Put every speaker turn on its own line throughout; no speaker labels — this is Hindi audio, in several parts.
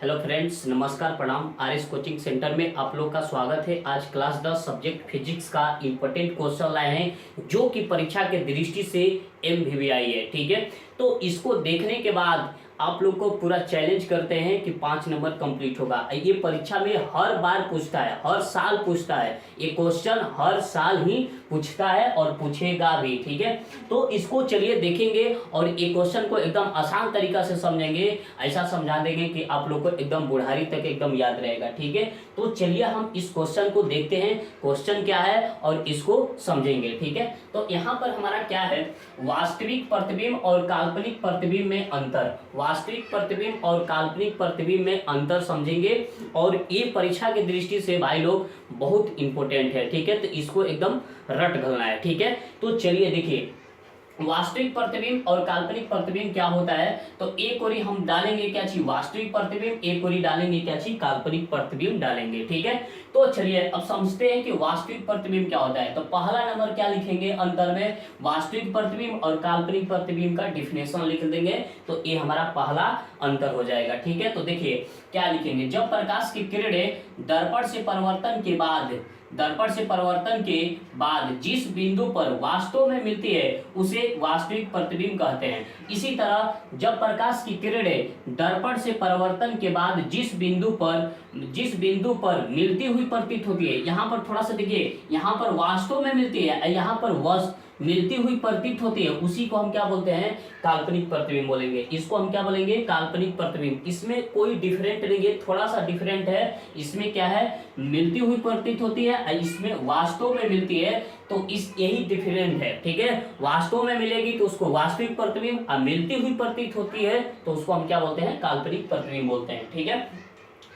हेलो फ्रेंड्स, नमस्कार, प्रणाम। आरएस कोचिंग सेंटर में आप लोग का स्वागत है। आज क्लास 10 सब्जेक्ट फिजिक्स का इम्पोर्टेंट क्वेश्चन लाए हैं जो कि परीक्षा के दृष्टि से MVVI है। ठीक है, तो इसको देखने के बाद आप लोग को पूरा चैलेंज करते हैं कि 5 नंबर कंप्लीट होगा। ये परीक्षा में हर बार पूछता है, हर साल पूछता है, ये क्वेश्चन हर साल ही पूछता है और पूछेगा भी। ठीक है, तो इसको चलिए देखेंगे और ये क्वेश्चन को एकदम आसान तरीका से समझेंगे, ऐसा समझा देंगे कि आप लोग को एकदम बुढ़ारी तक एकदम याद रहेगा। ठीक है, तो चलिए हम इस क्वेश्चन को देखते हैं, क्वेश्चन क्या है और इसको समझेंगे। ठीक है, तो यहाँ पर हमारा क्या है, वास्तविक प्रतिबिंब और काल्पनिक प्रतिबिंब में अंतर। वास्तविक प्रतिबिंब और काल्पनिक प्रतिबिंब में अंतर समझेंगे और ये परीक्षा की दृष्टि से भाई लोग बहुत इंपॉर्टेंट है। ठीक है, तो इसको एकदम रट घलना है। ठीक है, तो चलिए देखिए, वास्तविक प्रतिबिंब और काल्पनिक प्रतिबिंब क्या होता है। तो एक ओरी हम डालेंगे क्या चीज, वास्तविक प्रतिबिंब, एक ओरी डालेंगे क्या चीज, काल्पनिक प्रतिबिंब डालेंगे। ठीक है, तो चलिए अब समझते हैं कि वास्तविक प्रतिबिंब क्या होता है। तो पहला नंबर क्या लिखेंगे, अंतर में वास्तविक प्रतिबिंब और काल्पनिक प्रतिबिंब का डिफिनेशन लिख देंगे। तो ये हमारा पहला अंतर हो जाएगा। ठीक है, तो देखिए क्या लिखेंगे, जब प्रकाश की किरणें दर्पण से परिवर्तन के बाद जिस बिंदु पर वास्तव में मिलती है उसे वास्तविक प्रतिबिंब कहते हैं। इसी तरह जब प्रकाश की किरणें दर्पण से परिवर्तन के बाद जिस बिंदु पर मिलती हुई प्रतीत होती है, यहाँ पर थोड़ा सा देखिए, यहाँ पर वास्तव में मिलती है, यहाँ पर मिलती हुई प्रतीत होती है, उसी को हम क्या बोलते हैं, काल्पनिक प्रतिबिंब बोलेंगे। इसको हम क्या बोलेंगे, काल्पनिक प्रतिबिंब। इसमें कोई डिफरेंट नहीं है, थोड़ा सा डिफरेंट है। इसमें क्या है, मिलती हुई प्रतीत होती है, इसमें वास्तव में मिलती है, तो इस यही डिफरेंट है। ठीक है, वास्तव में मिलेगी तो उसको वास्तविक प्रतिबिंब, और मिलती हुई प्रतीत होती है तो उसको हम क्या बोलते हैं, काल्पनिक प्रतिबिंब बोलते हैं। ठीक है,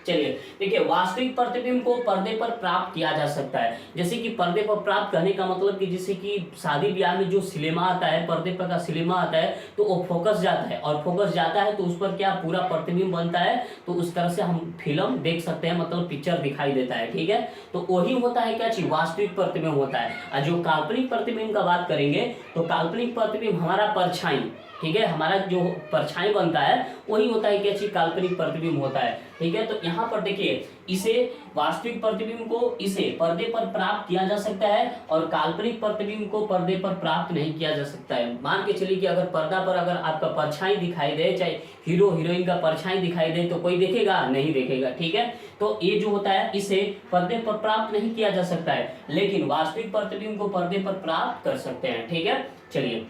चलिए देखिए, वास्तविक प्रतिबिंब को पर्दे पर प्राप्त किया जा सकता है। जैसे कि पर्दे पर प्राप्त करने का मतलब कि जैसे कि शादी ब्याह में जो सिनेमा आता है, पर्दे पर का सिनेमा आता है, तो वो फोकस जाता है, और फोकस जाता है तो उस पर क्या पूरा प्रतिबिंब बनता है, तो उस तरह से हम फिल्म देख सकते हैं, मतलब पिक्चर दिखाई देता है। ठीक है, तो वही होता है क्या चीज, वास्तविक प्रतिबिंब होता है। और जो काल्पनिक प्रतिबिंब का बात करेंगे तो काल्पनिक प्रतिबिंब हमारा परछाई, ठीक है, हमारा जो परछाई बनता है वही होता है क्या चीज, काल्पनिक प्रतिबिंब होता है। ठीक है, तो यहाँ पर देखिए, इसे वास्तविक प्रतिबिंब को इसे पर्दे पर प्राप्त किया जा सकता है और काल्पनिक प्रतिबिंब को पर्दे पर प्राप्त नहीं किया जा सकता है। मान के चलिए कि अगर पर्दा पर अगर आपका परछाई दिखाई दे, चाहे हीरो हीरोइन का परछाई दिखाई दे, तो कोई देखेगा, नहीं देखेगा। ठीक है, तो ये जो होता है इसे पर्दे पर प्राप्त नहीं किया जा सकता है, लेकिन वास्तविक प्रतिबिंब को पर्दे पर प्राप्त कर सकते हैं। ठीक है, चलिए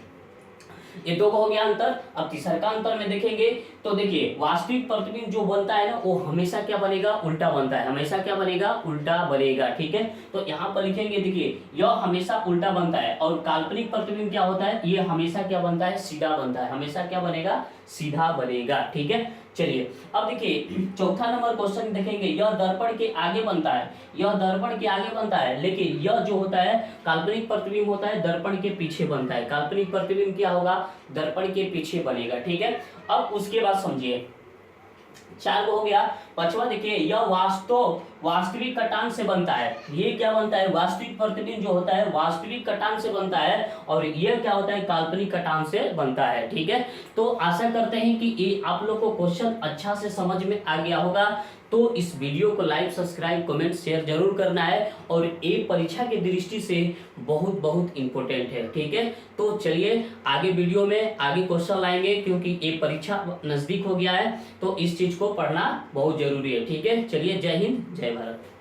ये दो हो गया अंतर। अब तीसरा का अंतर में देखेंगे तो देखिए, वास्तविक प्रतिबिंब जो बनता है ना, वो हमेशा क्या बनेगा, उल्टा बनता है। हमेशा क्या बनेगा, उल्टा बनेगा। ठीक है, तो यहाँ पर लिखेंगे, देखिए यह हमेशा उल्टा बनता है, और काल्पनिक प्रतिबिंब क्या होता है, ये हमेशा क्या बनता है, सीधा बनता है। हमेशा क्या बनेगा, सीधा बनेगा। ठीक है, चलिए अब देखिए चौथा नंबर क्वेश्चन देखेंगे, यह दर्पण के आगे बनता है, यह दर्पण के आगे बनता है, लेकिन यह जो होता है काल्पनिक प्रतिबिंब होता है, दर्पण के पीछे बनता है। काल्पनिक प्रतिबिंब क्या होगा, दर्पण के पीछे बनेगा। ठीक है, अब उसके बाद समझिए, 4 हो गया। पांचवा देखिए, यह वास्तविक कटान से बनता है। ये क्या बनता है, वास्तविक प्रतिबिंब जो होता है वास्तविक कटान से बनता है, और ये क्या होता है, काल्पनिक कटान से बनता है। ठीक है, तो आशा करते हैं कि ये आप लोग को क्वेश्चन अच्छा से समझ में आ गया होगा। तो इस वीडियो को लाइक, सब्सक्राइब, कमेंट, शेयर जरूर करना है, और ये परीक्षा की दृष्टि से बहुत बहुत इंपॉर्टेंट है। ठीक है, तो चलिए आगे वीडियो में आगे क्वेश्चन लाएंगे, क्योंकि ये परीक्षा नजदीक हो गया है, तो इस चीज को पढ़ना बहुत जरूरी है। ठीक है, चलिए, जय हिंद, जय भारत।